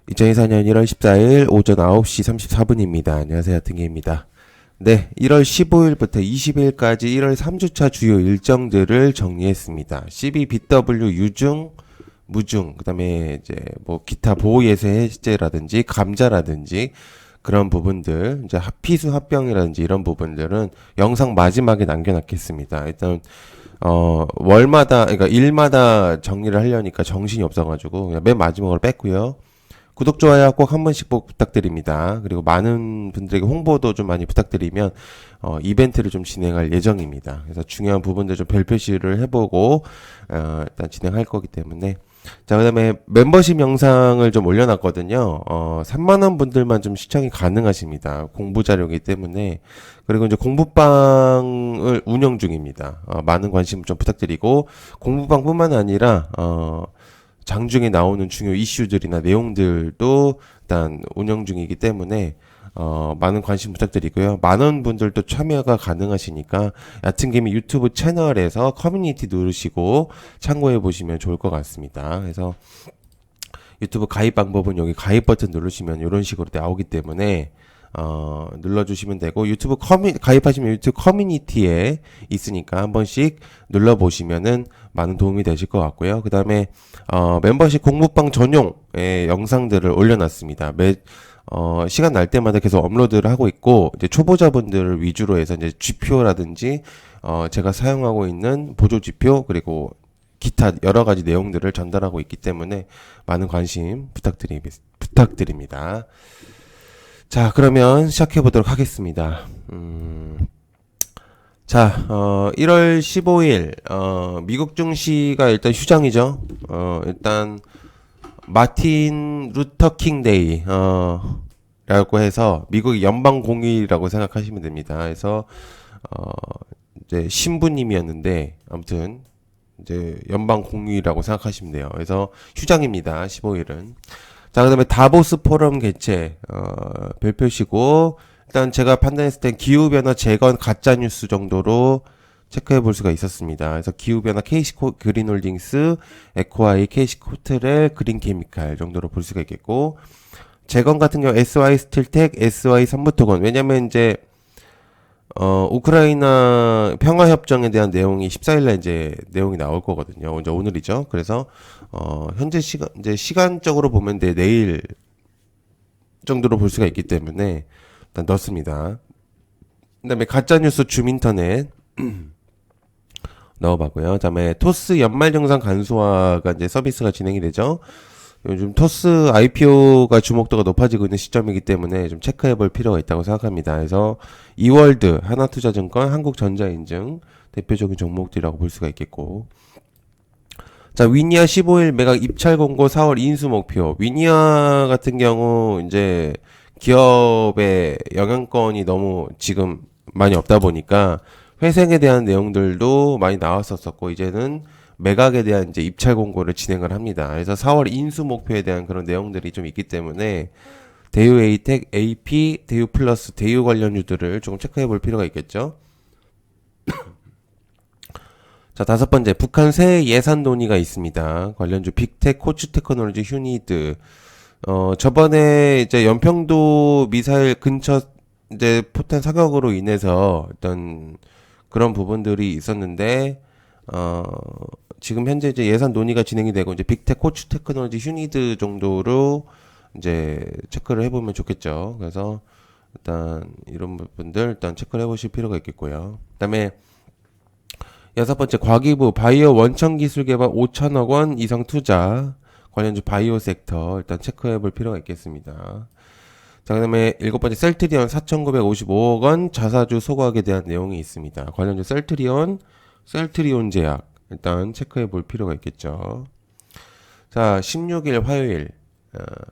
2024년 1월 14일 오전 9시 34분입니다. 안녕하세요. 등기입니다. 네, 1월 15일부터 20일까지 1월 3주차 주요 일정들을 정리했습니다. CBBW 유중, 무중, 그 다음에 이제 뭐 기타 보호예세 해제라든지 감자라든지 그런 부분들, 이제 피수 합병이라든지 이런 부분들은 영상 마지막에 남겨놨겠습니다. 일단 월마다, 그러니까 일마다 정리를 하려니까 정신이 없어가지고 그냥 맨 마지막으로 뺐고요. 구독, 좋아요 꼭 한 번씩 부탁드립니다. 그리고 많은 분들에게 홍보도 좀 많이 부탁드리면, 이벤트를 좀 진행할 예정입니다. 그래서 중요한 부분들 좀 별표시를 해보고, 일단 진행할 거기 때문에. 자, 그 다음에 멤버십 영상을 좀 올려놨거든요. 3만원 분들만 좀 시청이 가능하십니다. 공부 자료이기 때문에. 그리고 이제 공부방을 운영 중입니다. 많은 관심 좀 부탁드리고, 공부방 뿐만 아니라, 장중에 나오는 중요 이슈들이나 내용들도 일단 운영 중이기 때문에 많은 관심 부탁드리고요. 많은 분들도 참여가 가능하시니까 얕은 개미 유튜브 채널에서 커뮤니티 누르시고 참고해 보시면 좋을 것 같습니다. 그래서 유튜브 가입 방법은 여기 가입 버튼 누르시면 이런 식으로 나오기 때문에 눌러주시면 되고 가입하시면 유튜브 커뮤니티에 있으니까 한 번씩 눌러보시면은 많은 도움이 되실 것 같고요. 그 다음에 멤버십 공부방 전용의 영상들을 올려놨습니다. 시간 날 때마다 계속 업로드를 하고 있고, 이제 초보자분들을 위주로 해서 이제 지표라든지, 제가 사용하고 있는 보조 지표, 그리고 기타 여러 가지 내용들을 전달하고 있기 때문에 많은 관심 부탁드립니다. 자, 그러면 시작해 보도록 하겠습니다. 자, 1월 15일, 미국 증시가 일단 휴장이죠. 일단, 마틴 루터킹 데이, 라고 해서, 미국의 연방 공휴일이라고 생각하시면 됩니다. 그래서, 이제 신부님이었는데, 아무튼, 이제 연방 공휴일이라고 생각하시면 돼요. 그래서 휴장입니다. 15일은. 자, 그 다음에 다보스 포럼 개최, 별표시고, 일단 제가 판단했을 땐 기후변화 재건 가짜뉴스 정도로 체크해 볼 수가 있었습니다. 그래서 기후변화 그린홀딩스, 에코아이, KC코트렐, 그린케미칼 정도로 볼 수가 있겠고, 재건 같은 경우 SY 스틸텍, SY 삼부토건. 왜냐면 이제, 우크라이나 평화협정에 대한 내용이 14일날 이제 내용이 나올 거거든요. 이제 오늘이죠. 그래서, 현재 이제 시간적으로 보면 내일 정도로 볼 수가 있기 때문에, 일단 넣습니다. 그 다음에 가짜뉴스 줌인터넷 넣어봤고요. 그 다음에 토스 연말정산 간소화가 이제 서비스가 진행이 되죠. 요즘 토스 IPO가 주목도가 높아지고 있는 시점이기 때문에 좀 체크해볼 필요가 있다고 생각합니다. 그래서 이월드, 하나투자증권, 한국전자인증 대표적인 종목들이라고 볼 수가 있겠고, 자, 위니아 15일 매각 입찰 공고 4월 인수 목표. 위니아 같은 경우 이제 기업의 영향권이 너무 지금 많이 없다 보니까 회생에 대한 내용들도 많이 나왔었고, 이제는 매각에 대한 이제 입찰 공고를 진행을 합니다. 그래서 4월 인수 목표에 대한 그런 내용들이 좀 있기 때문에 대유 에이텍, AP, 대유 플러스, 대유 관련주들을 조금 체크해 볼 필요가 있겠죠. 자, 다섯 번째, 북한 새 예산 논의가 있습니다. 관련주 빅텍, 코츠 테크놀로지, 휴니드. 저번에 이제 연평도 미사일 근처 이제 포탄 사격으로 인해서 어떤 그런 부분들이 있었는데, 지금 현재 이제 예산 논의가 진행이 되고, 이제 빅텍, 코츠 테크놀로지, 휴니드 정도로 이제 체크를 해보면 좋겠죠. 그래서 일단 이런 부분들 일단 체크를 해보실 필요가 있겠고요. 그 다음에 여섯 번째, 과기부 바이오 원천 기술 개발 5천억 원 이상 투자. 관련주 바이오 섹터 일단 체크해 볼 필요가 있겠습니다. 자, 그 다음에 일곱 번째, 셀트리온 4,955억 원 자사주 소각에 대한 내용이 있습니다. 관련주 셀트리온 제약 일단 체크해 볼 필요가 있겠죠. 자, 16일 화요일,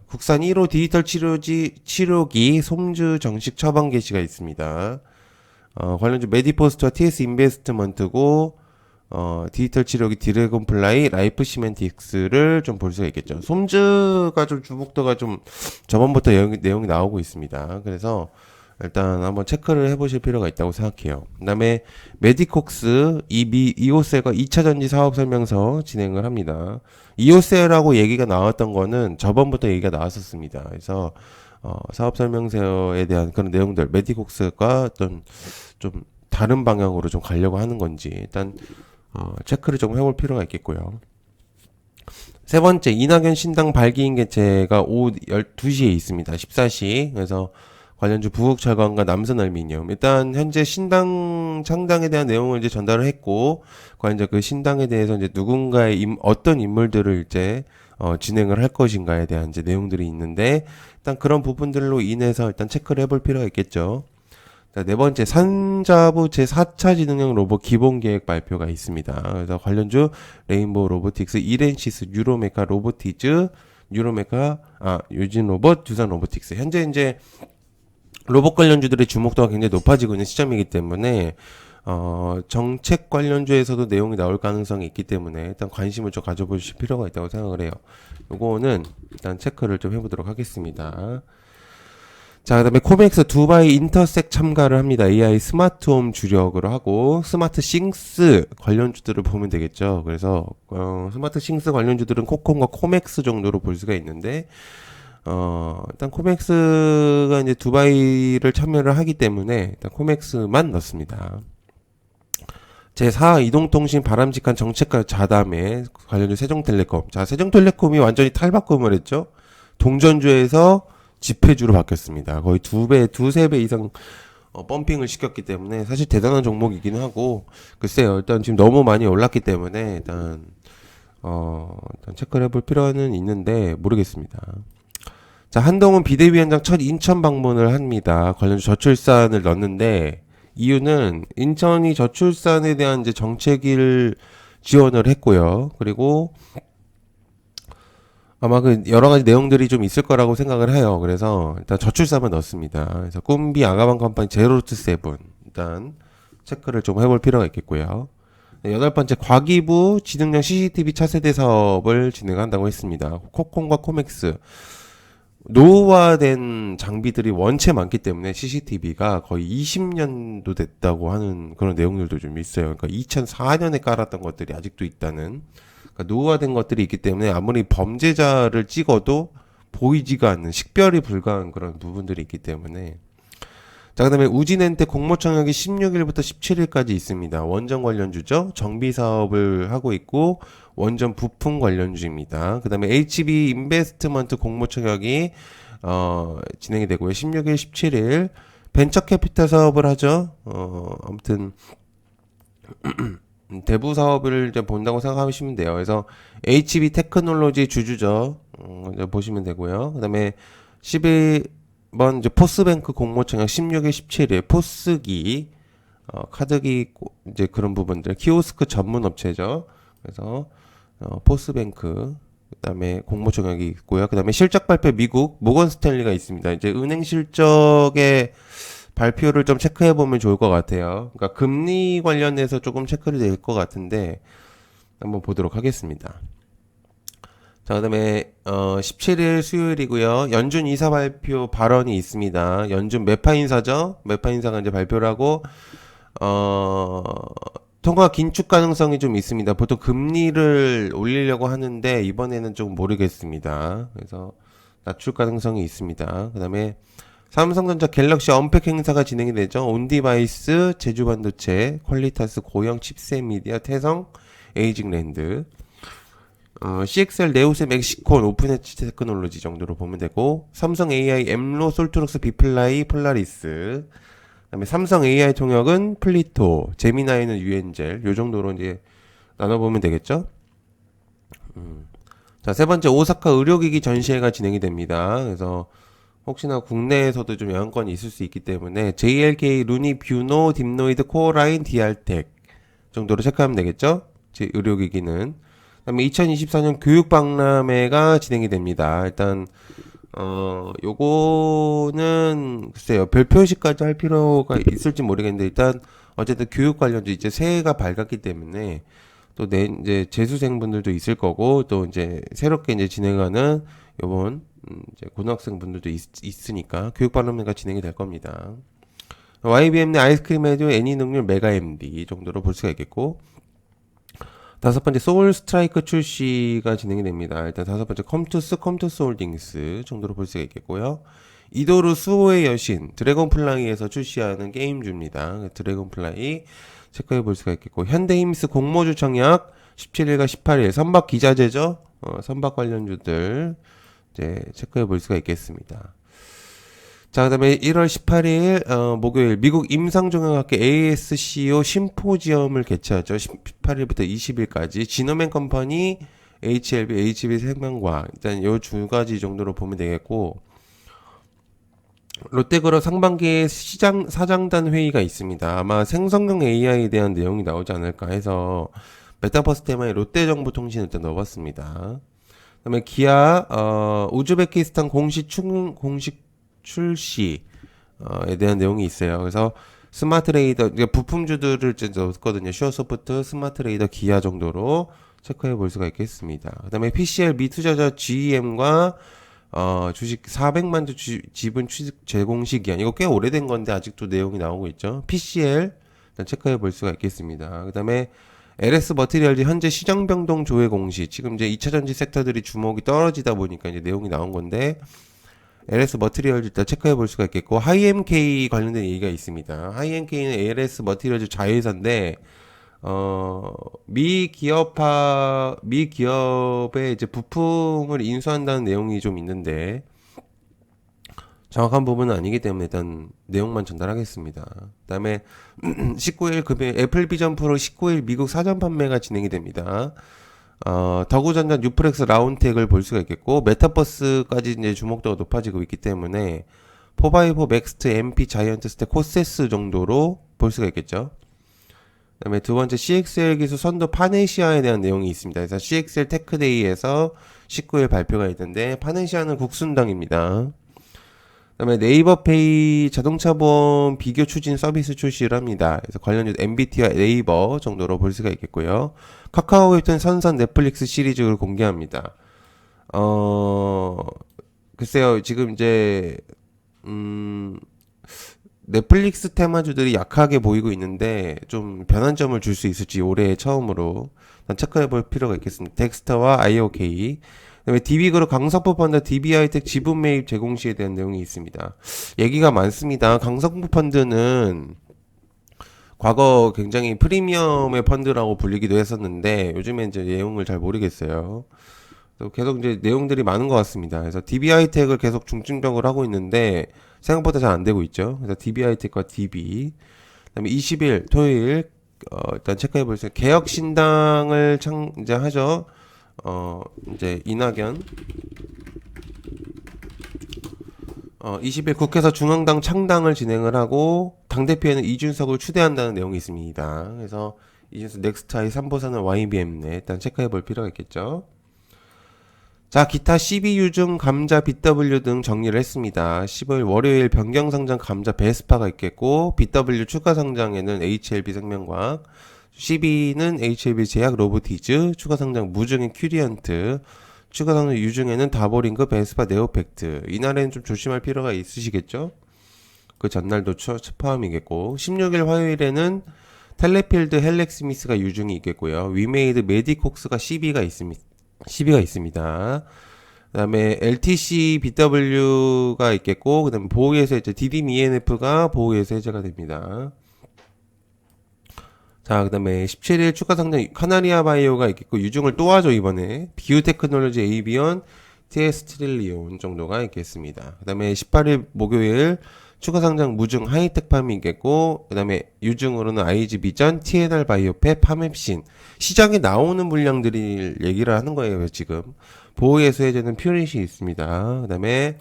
국산 1호 디지털 치료기 솜주 정식 처방 개시가 있습니다. 관련주 메디포스트와 TS 인베스트먼트고, 디지털 치료기 드래곤플라이, 라이프 시멘틱스를 좀 볼 수가 있겠죠. 솜즈가 좀 주목도가 좀 저번부터 내용이 나오고 있습니다. 그래서 일단 한번 체크를 해보실 필요가 있다고 생각해요. 그다음에 메디콕스 이오셀과 2차 전지 사업 설명서 진행을 합니다. 이오셀하고 얘기가 나왔던 거는 저번부터 얘기가 나왔었습니다. 그래서 사업 설명서에 대한 그런 내용들, 메디콕스가 어떤 좀 다른 방향으로 좀 가려고 하는 건지 일단 체크를 좀 해볼 필요가 있겠고요. 세 번째, 이낙연 신당 발기인 개최가 오후 12시에 있습니다. 14시. 그래서 관련주 부국철강과 남선알미늄. 일단 현재 신당 창당에 대한 내용을 이제 전달을 했고, 관련 그 신당에 대해서 이제 누군가의 어떤 인물들을 이제 진행을 할 것인가에 대한 이제 내용들이 있는데, 일단 그런 부분들로 인해서 일단 체크를 해볼 필요가 있겠죠. 자, 네 번째, 산자부 제4차 지능형 로봇 기본 계획 발표가 있습니다. 그래서 관련주 레인보우 로보틱스, 이렌시스, 유로메카 로보티즈, 유진 로봇, 두산 로보틱스. 현재 이제 로봇 관련주들의 주목도가 굉장히 높아지고 있는 시점이기 때문에 정책 관련주에서도 내용이 나올 가능성이 있기 때문에 일단 관심을 좀 가져보실 필요가 있다고 생각을 해요. 요거는 일단 체크를 좀 해보도록 하겠습니다. 자, 그다음에 코맥스 두바이 인터섹 참가를 합니다. AI 스마트홈 주력으로 하고 스마트 싱스 관련주들을 보면 되겠죠. 그래서 스마트 싱스 관련주들은 코콤과 코맥스 정도로 볼 수가 있는데 일단 코맥스가 이제 두바이를 참여를 하기 때문에 일단 코맥스만 넣습니다. 제4 이동통신 바람직한 정책과 자담에 관련주 세종텔레콤. 자, 세종텔레콤이 완전히 탈바꿈을 했죠. 동전주에서 지폐주로 바뀌었습니다. 거의 두세 배 이상 펌핑을 시켰기 때문에 사실 대단한 종목이긴 하고 글쎄요. 일단 지금 너무 많이 올랐기 때문에 일단 체크를 해볼 필요는 있는데 모르겠습니다. 자, 한동훈 비대위원장 첫 인천 방문을 합니다. 관련 저출산을 넣는데 이유는 인천이 저출산에 대한 이제 정책을 지원을 했고요. 그리고 아마 그 여러 가지 내용들이 좀 있을 거라고 생각을 해요. 그래서 일단 저출산만 넣습니다. 그래서 꿈비 아가방 컴퍼니 제로투 세븐 일단 체크를 좀 해볼 필요가 있겠고요. 네, 여덟 번째, 과기부 지능형 CCTV 차세대 사업을 진행한다고 했습니다. 코콤과 코맥스 노후화된 장비들이 원체 많기 때문에 CCTV가 거의 20년도 됐다고 하는 그런 내용들도 좀 있어요. 그러니까 2004년에 깔았던 것들이 아직도 있다는. 그러니까 노후화된 것들이 있기 때문에 아무리 범죄자를 찍어도 보이지가 않는 식별이 불가한 그런 부분들이 있기 때문에. 자, 그 다음에 우진엔테 공모청약이 16일부터 17일까지 있습니다. 원전 관련주죠. 정비 사업을 하고 있고 원전 부품 관련주입니다. 그 다음에 HB 인베스트먼트 공모청약이 진행이 되고요. 16일, 17일 벤처 캐피탈 사업을 하죠. 아무튼 대부 사업을 이제 본다고 생각하시면 돼요. 그래서 HB 테크놀로지 주주죠. 이제 보시면 되고요. 그 다음에 11번 이제 포스뱅크 공모청약 16일, 17일 포스기 카드기 이제 그런 부분들 키오스크 전문 업체죠. 그래서 포스뱅크 그다음에 공모청약이 있고요. 그다음에 실적 발표 미국 모건 스탠리가 있습니다. 이제 은행 실적의 발표를 좀 체크해 보면 좋을 것 같아요. 그러니까 금리 관련해서 조금 체크를 될 것 같은데 한번 보도록 하겠습니다. 자, 그다음에 17일 수요일이고요. 연준 이사 발표 발언이 있습니다. 연준 매파 인사죠. 매파 인사가 이제 발표를 하고 통화 긴축 가능성이 좀 있습니다. 보통 금리를 올리려고 하는데 이번에는 좀 모르겠습니다. 그래서 낮출 가능성이 있습니다. 그다음에 삼성전자 갤럭시 언팩 행사가 진행이 되죠. 온디바이스, 제주반도체, 퀄리타스, 고영, 칩셋 미디어, 태성, 에이징랜드, CXL, 네오스, 멕시콘, 오픈엣지 테크놀로지 정도로 보면 되고, 삼성 AI, 엠로, 솔트록스, 비플라이, 폴라리스, 그다음에 삼성 AI 통역은 플리토, 제미나이는 유엔젤, 요 정도로 이제 나눠보면 되겠죠. 자, 세 번째 오사카 의료기기 전시회가 진행이 됩니다. 그래서 혹시나 국내에서도 좀 영향권이 있을 수 있기 때문에 JLK, 루니, 뷰노, 딥노이드, 코어라인, 디알텍 정도로 체크하면 되겠죠. 제 의료기기는. 그다음에 2024년 교육박람회가 진행이 됩니다. 일단 요거는 글쎄요 별표식까지 할 필요가 있을지 모르겠는데 일단 어쨌든 교육 관련주 이제 새해가 밝았기 때문에 또 이제 재수생분들도 있을 거고 또 이제 새롭게 이제 진행하는 요번 이제 고등학생 분들도 있으니까 교육반론회가 진행이 될 겁니다. YBM 내 아이스크림 메디오 애니 능률 메가 MD 정도로 볼 수가 있겠고, 다섯 번째 소울 스트라이크 출시가 진행이 됩니다. 일단 다섯 번째 컴투스 홀딩스 정도로 볼 수가 있겠고요. 이도루 수호의 여신 드래곤플라이에서 출시하는 게임주입니다. 드래곤플라이 체크해 볼 수가 있겠고, 현대힘스 공모주 청약 17일과 18일 선박 기자재죠. 선박 관련주들 이제 체크해 볼 수가 있겠습니다. 자, 그다음에 1월 18일 목요일 미국 임상종양학회 ASCO 심포지엄을 개최하죠. 18일부터 20일까지 지노맨 컴퍼니, HB 생명과학 일단 요 두 가지 정도로 보면 되겠고, 롯데그룹 상반기에 시장 사장단 회의가 있습니다. 아마 생성형 AI에 대한 내용이 나오지 않을까 해서 메타버스 테마에 롯데정보통신을 일단 넣어봤습니다. 그다음에 기아 우즈베키스탄 공식 출시에 대한 내용이 있어요. 그래서 스마트 레이더 부품주들을 이제 넣었거든요. 슈어소프트, 스마트 레이더, 기아 정도로 체크해 볼 수가 있겠습니다. 그다음에 PCL 미투자자 GEM과 주식 400만 주 지분 취득 제공 시기한, 이거 꽤 오래된 건데 아직도 내용이 나오고 있죠. PCL 일단 체크해 볼 수가 있겠습니다. 그다음에 LS 머티리얼즈 현재 시장 변동 조회 공시, 지금 이제 2차 전지 섹터들이 주목이 떨어지다 보니까 이제 내용이 나온 건데, LS 머티리얼즈 일단 체크해 볼 수가 있겠고, 하이엠K 관련된 얘기가 있습니다. 하이엠K는 LS 머티리얼즈 자회사인데, 미 기업의 이제 부품을 인수한다는 내용이 좀 있는데, 정확한 부분은 아니기 때문에 일단 내용만 전달하겠습니다. 그 다음에 19일 금요일 애플 비전 프로 19일 미국 사전 판매가 진행이 됩니다. 더구전자 뉴프렉스 라운텍을 볼 수가 있겠고, 메타버스까지 이제 주목도가 높아지고 있기 때문에 4x4 맥스트 MP 자이언트 스택 코세스 정도로 볼 수가 있겠죠. 그 다음에 두 번째 CXL 기술 선도 파네시아에 대한 내용이 있습니다. 그래서 CXL 테크데이에서 19일 발표가 있는데, 파네시아는 국순당입니다. 그 다음에 네이버페이 자동차 보험 비교 추진 서비스 출시를 합니다. 그래서 관련주 MBT와 네이버 정도로 볼 수가 있겠고요. 카카오 웹툰 선선 넷플릭스 시리즈를 공개합니다. 글쎄요, 지금 이제 넷플릭스 테마주들이 약하게 보이고 있는데 좀 변한 점을 줄 수 있을지 올해 처음으로 체크해 볼 필요가 있겠습니다. 덱스터와 IOK, 그다음에 DB그룹 강석부 펀드 DB하이텍 지분 매입 제공 시에 대한 내용이 있습니다. 얘기가 많습니다. 강석부 펀드는 과거 굉장히 프리미엄의 펀드라고 불리기도 했었는데, 요즘에 이제 내용을 잘 모르겠어요. 계속 이제 내용들이 많은 것 같습니다. 그래서 DB하이텍을 계속 중점적으로 하고 있는데 생각보다 잘 안 되고 있죠. 그래서 DB하이텍과 DB. 그다음에 20일 토요일 일단 체크해 보세요. 개혁 신당을 이제 하죠. 이제 이낙연 20일 국회에서 중앙당 창당을 진행을 하고, 당대표에는 이준석을 추대한다는 내용이 있습니다. 그래서 이준석 넥스트아이 3보사는 YBM 내 일단 체크해 볼 필요가 있겠죠. 자, 기타 CB유증 감자 BW 등 정리를 했습니다. 15일 월요일 변경상장 감자 베스파가 있겠고, BW 추가 상장에는 HLB 생명과학, CB는 HLB 제약 로보티즈, 추가 상장 무증인 큐리언트, 추가 상장 유증에는 다보링크 베스파 네오팩트. 이날에는 좀 조심할 필요가 있으시겠죠? 그 전날도 포함이겠고, 16일 화요일에는 텔레필드 헬렉스미스가 유증이 있겠고요. 위메이드 메디콕스가 CB가 있습니다. 그 다음에 LTC BW가 있겠고, 그 다음에 보호예수 해제 DDM ENF가 보호예수 해제가 됩니다. 자, 그 다음에 17일 추가 상장 카나리아 바이오가 있겠고, 유증을 또 하죠 이번에. 비유테크놀로지 에이비온 TS 트릴리온 정도가 있겠습니다. 그 다음에 18일 목요일 추가 상장 무증 하이텍팜이 있겠고, 그 다음에 유증으로는 IG 비전, TNR 바이오페, 파맵신. 시장에 나오는 물량들이 얘기를 하는 거예요 지금. 보호예수 해제는 퓨릿이 있습니다. 그 다음에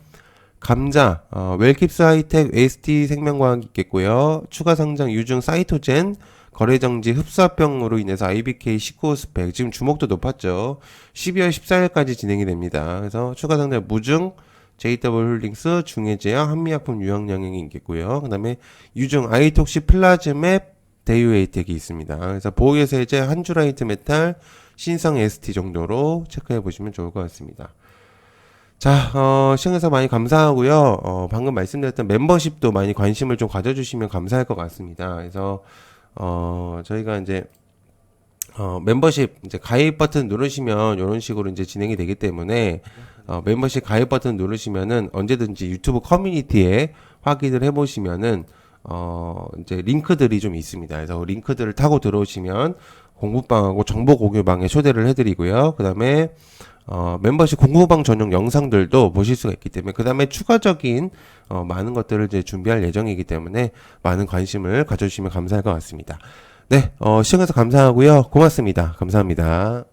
감자, 웰킵스 하이텍, AST 생명과학이 있겠고요. 추가 상장 유증 사이토젠, 거래정지 흡수합병으로 인해서 IBK 19 스펙, 지금 주목도 높았죠. 12월 14일까지 진행이 됩니다. 그래서 추가 상장 무증, JW홀딩스, 중해제약, 한미약품 유형영양이 있겠고요. 그 다음에 유증 아이톡시 플라즈맵, 데이웨이텍이 있습니다. 그래서 보호예수 해제, 한주라이트 메탈, 신성 ST 정도로 체크해 보시면 좋을 것 같습니다. 자, 시청해서 많이 감사하고요. 방금 말씀드렸던 멤버십도 많이 관심을 좀 가져주시면 감사할 것 같습니다. 그래서, 저희가 이제, 멤버십, 이제 가입 버튼 누르시면 이런 식으로 이제 진행이 되기 때문에, 멤버십 가입 버튼 누르시면은 언제든지 유튜브 커뮤니티에 확인을 해보시면은, 이제 링크들이 좀 있습니다. 그래서 링크들을 타고 들어오시면 공부방하고 정보 공유방에 초대를 해드리고요. 그 다음에, 멤버십 공부방 전용 영상들도 보실 수가 있기 때문에, 그 다음에 추가적인, 많은 것들을 이제 준비할 예정이기 때문에, 많은 관심을 가져주시면 감사할 것 같습니다. 네, 시청해서 감사하고요. 고맙습니다. 감사합니다.